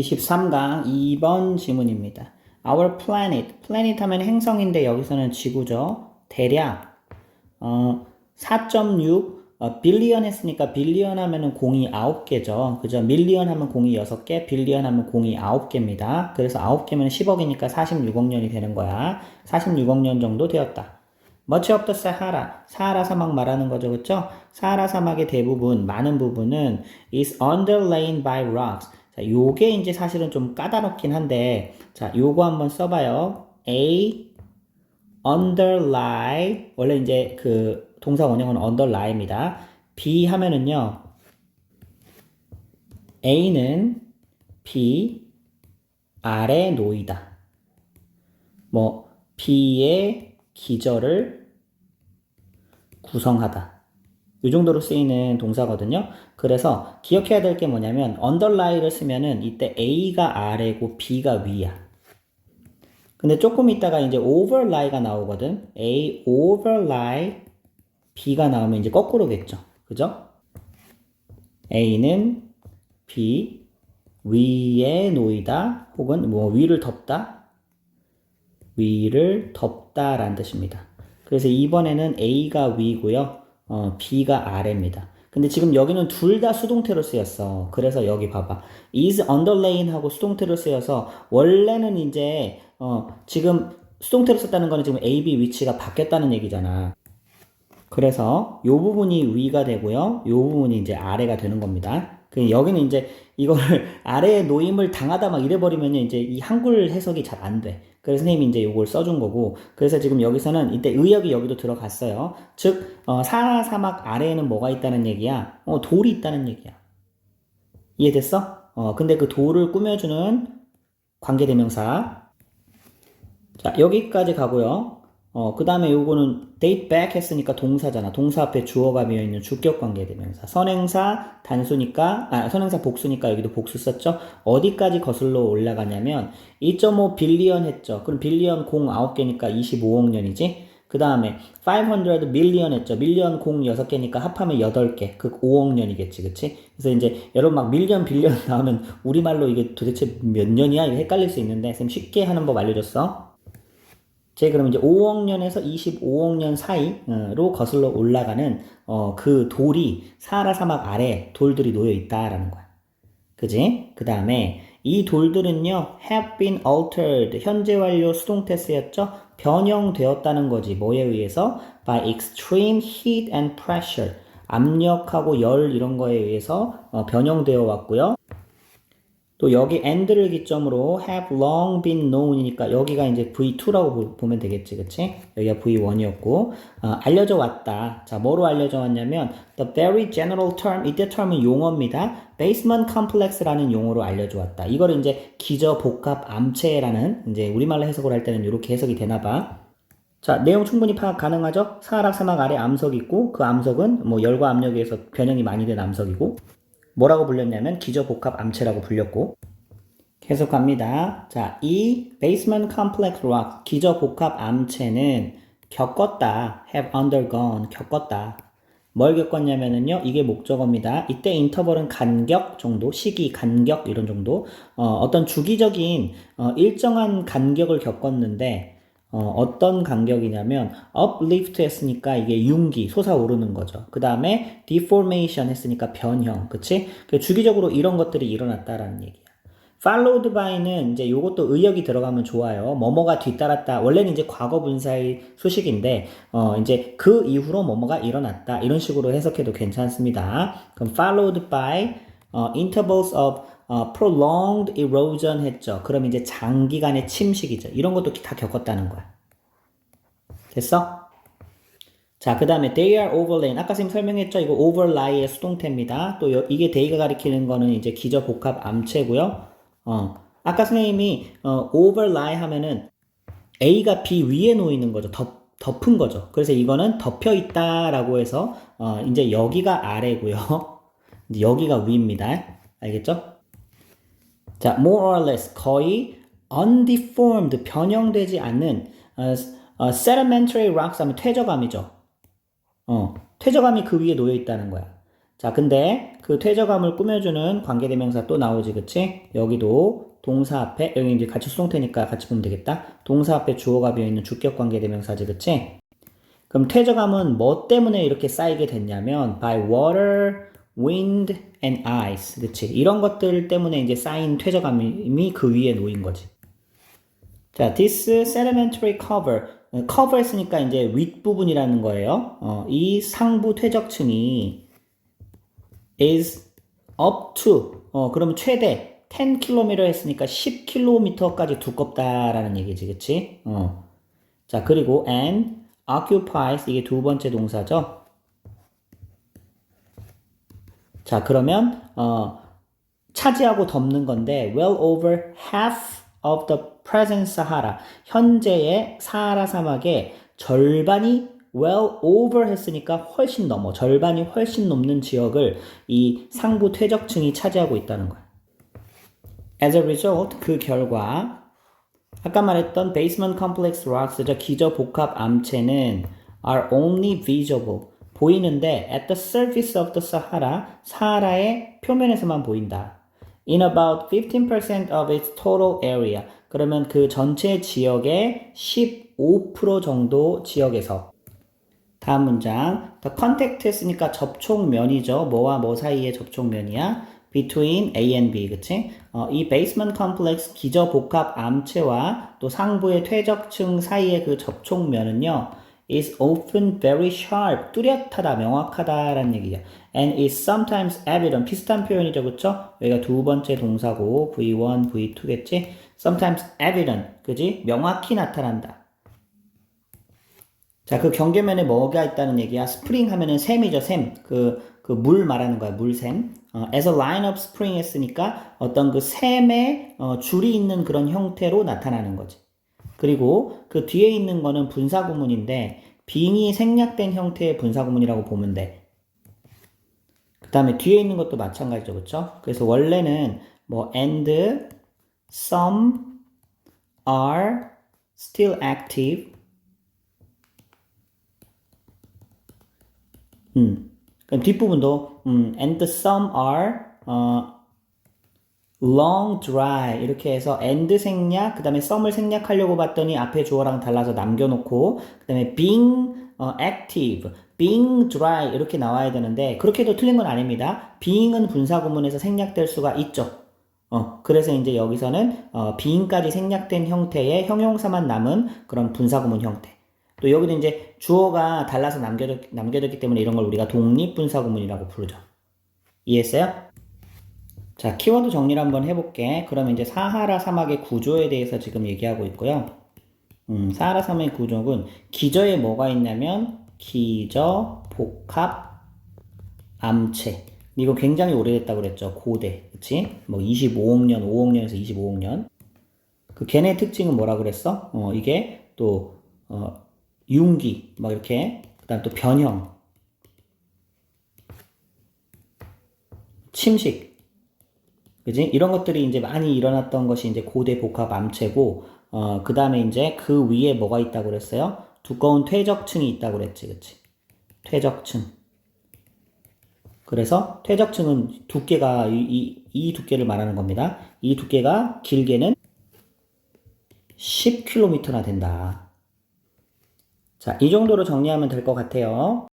23강 2번 지문입니다. Our planet. planet 하면 행성인데 여기서는 지구죠. 대략 4.6 빌리언 했으니까 빌리언 하면은 공이 9개죠. 그죠? 밀리언 하면 공이 6개, 빌리언 하면 공이 9개입니다. 그래서 9개면 10억이니까 46억 년이 되는 거야. 46억 년 정도 되었다. Much of the Sahara, 사하라 사막 말하는 거죠, 그쵸? 사하라 사막의 대부분, 많은 부분은 is underlain by rocks. 자, 요게 이제 사실은 좀 까다롭긴 한데, 자, 요거 한번 써봐요. A, underlie, 원래 이제 그 동사 원형은 underlie입니다. B 하면은요, A는 B 아래 놓이다. 뭐, B의 기저를 구성하다. 이 정도로 쓰이는 동사거든요. 그래서 기억해야 될 게 뭐냐면 underlie를 쓰면은 이때 A가 아래고 B가 위야. 근데 조금 있다가 이제 overlie가 나오거든. A overlie B가 나오면 이제 거꾸로겠죠. 그죠? A는 B 위에 놓이다 혹은 뭐 위를 덮다. 위를 덮다라는 뜻입니다. 그래서 이번에는 A가 위고요. B가 아래입니다. 근데 지금 여기는 둘 다 수동태로 쓰였어. 그래서 여기 봐봐. is underlain 하고 수동태로 쓰여서 원래는 이제 지금 수동태로 썼다는 거는 지금 A, B 위치가 바뀌었다는 얘기잖아. 그래서 요 부분이 위가 되고요. 요 부분이 이제 아래가 되는 겁니다. 여기는 이제 이거를 아래에 노임을 당하다 막 이래버리면 이제 이 한글 해석이 잘 안 돼. 그래서 선생님이 이제 요걸 써준 거고. 그래서 지금 여기서는 이때 의역이 여기도 들어갔어요. 즉, 사하라 사막 아래에는 뭐가 있다는 얘기야? 돌이 있다는 얘기야. 이해됐어? 근데 그 돌을 꾸며주는 관계대명사. 자, 여기까지 가고요. 그 다음에 요거는 date back 했으니까 동사잖아. 동사 앞에 주어가 비어있는 주격 관계대명사. 선행사 단수니까, 선행사 복수니까 여기도 복수 썼죠? 어디까지 거슬러 올라가냐면 2.5 빌리언 했죠. 그럼 빌리언 공 9개니까 25억 년이지? 그 다음에 500 밀리언 했죠. 밀리언 공 6개니까 합하면 8개. 그 5억 년이겠지, 그치? 그래서 이제 여러분 막 밀리언, 빌리언 나오면 우리말로 이게 도대체 몇 년이야? 이거 헷갈릴 수 있는데, 쌤 쉽게 하는 법 알려줬어. 그럼 이제 5억 년에서 25억 년 사이로 거슬러 올라가는 그 돌이 사하라 사막 아래 돌들이 놓여 있다라는 거야. 그지? 그 다음에 이 돌들은요 have been altered 현재 완료 수동태 쓰였죠? 변형되었다는 거지. 뭐에 의해서? by extreme heat and pressure 압력하고 열 이런 거에 의해서 변형되어 왔고요. 또 여기 and를 기점으로 have long been known이니까 여기가 이제 V2라고 보면 되겠지, 그치? 여기가 V1이었고 알려져 왔다. 자, 뭐로 알려져 왔냐면 the very general term, 이때 term은 용어입니다. basement complex라는 용어로 알려져 왔다. 이거를 이제 기저 복합 암체라는 이제 우리말로 해석을 할 때는 이렇게 해석이 되나 봐. 자, 내용 충분히 파악 가능하죠? 사하라 사막 아래 암석이 있고 그 암석은 뭐 열과 압력에 의해서 변형이 많이 된 암석이고 뭐라고 불렸냐면 기저복합 암체라고 불렸고. 계속합니다. 자, 이 basement complex rock 기저복합 암체는 겪었다. have undergone 겪었다. 뭘 겪었냐면은요. 이게 목적어입니다. 이때 인터벌은 간격 정도, 시기, 간격 이런 정도. 어떤 주기적인 일정한 간격을 겪었는데 어떤 간격이냐면 uplift 했으니까 이게 융기, 솟아오르는 거죠. 그 다음에 deformation 했으니까 변형, 그치? 주기적으로 이런 것들이 일어났다라는 얘기야. followed by는 이제 요것도 의역이 들어가면 좋아요. 뭐뭐가 뒤따랐다. 원래는 이제 과거 분사의 수식인데 이제 그 이후로 뭐뭐가 일어났다. 이런 식으로 해석해도 괜찮습니다. 그럼 followed by intervals of prolonged erosion 했죠. 그럼 이제 장기간의 침식이죠. 이런 것도 다 겪었다는 거야. 됐어? 자, 그 다음에 they are overlain. 아까 선생님 설명했죠? 이거 overlie의 수동태입니다. 또 이게 they가 가리키는 거는 이제 기저 복합 암체고요. 아까 선생님이 overlie 하면은 A가 B 위에 놓이는 거죠. 덮은 거죠. 그래서 이거는 덮여 있다라고 해서 이제 여기가 아래고요. 이제 여기가 위입니다. 알겠죠? 자, more or less 거의 undeformed 변형되지 않는 sedimentary rocks 하면 퇴적암이죠. 퇴적암이 그 위에 놓여 있다는 거야. 자, 근데 그 퇴적함을 꾸며주는 관계대명사 또 나오지, 그치? 여기도 동사 앞에, 여기 이제 같이 수동태니까 같이 보면 되겠다. 동사 앞에 주어가 비어있는 주격 관계대명사지, 그치? 그럼 퇴적함은 뭐 때문에 이렇게 쌓이게 됐냐면, by water, wind, and ice. 그치? 이런 것들 때문에 이제 쌓인 퇴적함이 그 위에 놓인 거지. 자, this sedimentary cover. cover 했으니까 이제 윗부분이라는 거예요. 이 상부 퇴적층이 is up to 그러면 최대 10km 했으니까 10km까지 두껍다라는 얘기지, 그치? 자, 그리고 and occupies 이게 두 번째 동사죠. 자, 그러면 차지하고 덮는 건데 well over half of the present Sahara 현재의 사하라 사막의 절반이 well over 했으니까 훨씬 넘어 절반이 훨씬 넘는 지역을 이 상부 퇴적층이 차지하고 있다는 거야. As a result 그 결과 아까 말했던 basement complex rocks 저 기저 복합 암체는 are only visible 보이는데 at the surface of the Sahara 사하라의 표면에서만 보인다. In about 15% of its total area 그러면 그 전체 지역의 15% 정도 지역에서 다음 문장 the contact 했으니까 접촉면이죠. 뭐와 뭐 사이의 접촉면이야? between A and B 그치? 이 basement complex 기저 복합 암체와 또 상부의 퇴적층 사이의 그 접촉면은요 is often very sharp 뚜렷하다 명확하다라는 얘기야 and is sometimes evident 비슷한 표현이죠 그쵸? 여기가 두 번째 동사고 V1, V2겠지? sometimes evident 그지? 명확히 나타난다 자, 그 경계면에 뭐가 있다는 얘기야? 스프링 하면은 샘이죠, 샘. 그 물 말하는 거야, 물샘. as a line of spring 했으니까 어떤 그 샘의 줄이 있는 그런 형태로 나타나는 거지. 그리고 그 뒤에 있는 거는 분사구문인데 빙이 생략된 형태의 분사구문이라고 보면 돼. 그 다음에 뒤에 있는 것도 마찬가지죠, 그쵸? 그래서 원래는 뭐 and, some, are, still active 그럼 뒷부분도 and some are long dry 이렇게 해서 and 생략 그 다음에 some을 생략하려고 봤더니 앞에 주어랑 달라서 남겨놓고 그 다음에 being active, being dry 이렇게 나와야 되는데 그렇게 해도 틀린 건 아닙니다. being은 분사구문에서 생략될 수가 있죠. 그래서 이제 여기서는 being까지 생략된 형태의 형용사만 남은 그런 분사구문 형태. 또 여기도 이제 주어가 달라서 남겨졌기 때문에 이런 걸 우리가 독립분사구문이라고 부르죠. 이해했어요? 자, 키워드 정리를 한번 해볼게. 그러면 이제 사하라 사막의 구조에 대해서 지금 얘기하고 있고요. 사하라 사막의 구조는 기저에 뭐가 있냐면 기저, 복합, 암체. 이거 굉장히 오래됐다고 그랬죠. 고대. 그치? 뭐 25억 년, 5억 년에서 25억 년. 그 걔네 특징은 뭐라 그랬어? 이게 또 융기, 막 이렇게, 그 다음 또 변형, 침식, 그지? 이런 것들이 이제 많이 일어났던 것이 이제 고대 복합 암체고, 그 다음에 이제 그 위에 뭐가 있다고 그랬어요? 두꺼운 퇴적층이 있다고 그랬지, 그치? 퇴적층. 그래서 퇴적층은 두께가, 이 두께를 말하는 겁니다. 이 두께가 길게는 10km나 된다. 자, 이 정도로 정리하면 될 것 같아요.